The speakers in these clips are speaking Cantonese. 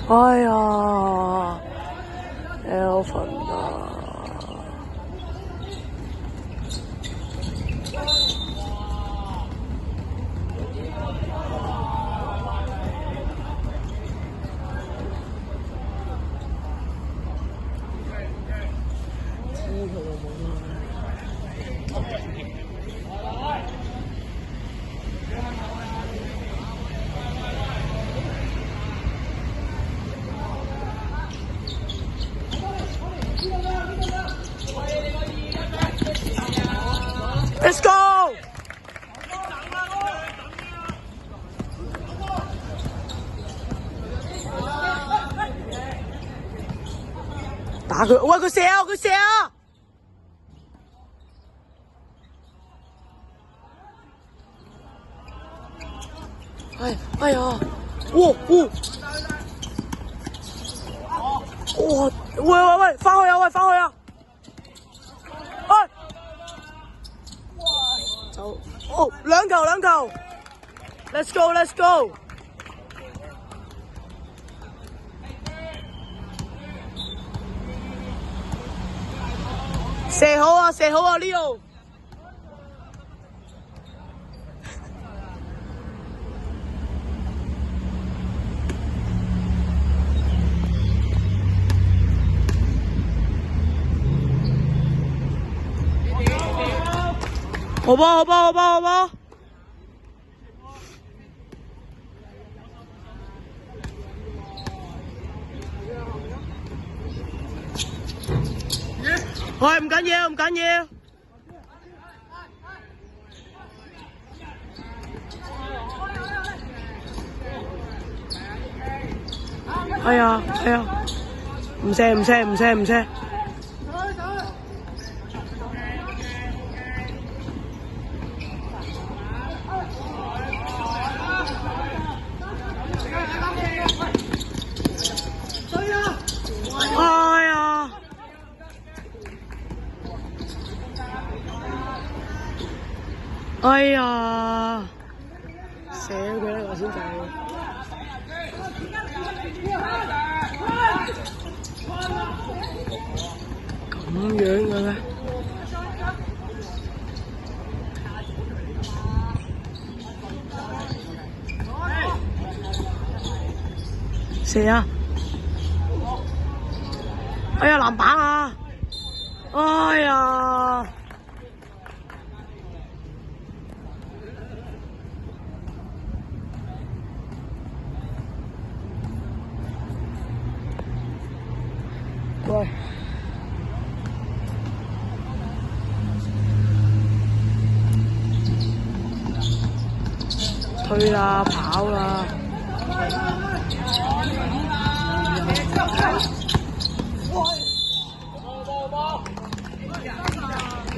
哎呀 ，Elvin 啊！知佢老母啦！ Let's go！ 打佢，喂佢射啊！佢射啊！哎呀！哇！喂！翻去啊！喂，翻去啊！哎！走！哦，兩球！Let's go！ 射好啊 Leo！ 好吧！喂，唔緊要。哎呀，唔射。哎呀，射咗佢啦，我先走。咁樣嘅咩？射啊！哎呀，籃板啊！哎呀！喂，推啦，跑啦！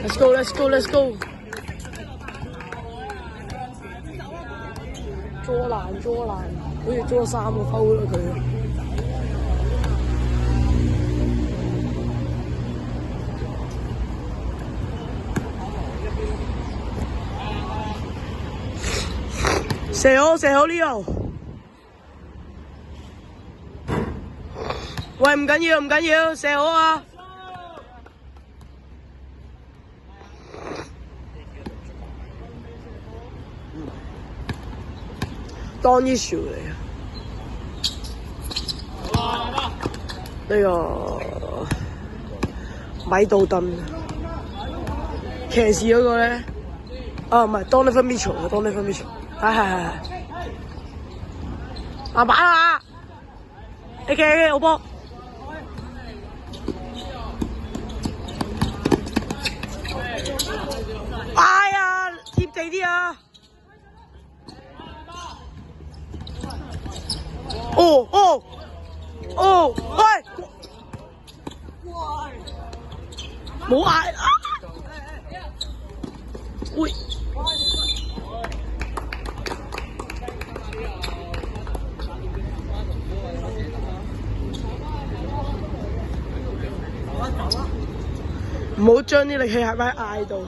Let's go！ 捉爛，好似捉3個foul啦佢。射好 Leo！ 喂，唔緊要，射好啊！當 issue 嚟啊！呢個米道頓騎士嗰個咧，唔係 Donovan Mitchell，係。籃板啊 ！AK 好波。哎呀，貼地啲啊！喂！冇嗌啊！喂！唔好將啲力氣喺埋嗌度。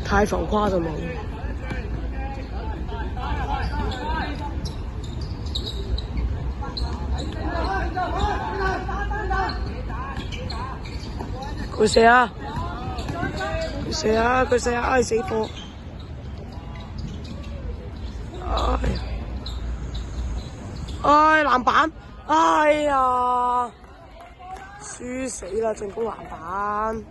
太浮誇就冇。佢射啊！佢射啊！佢射啊！唉死火！唉籃板！哎呀，輸死啦！進攻籃板。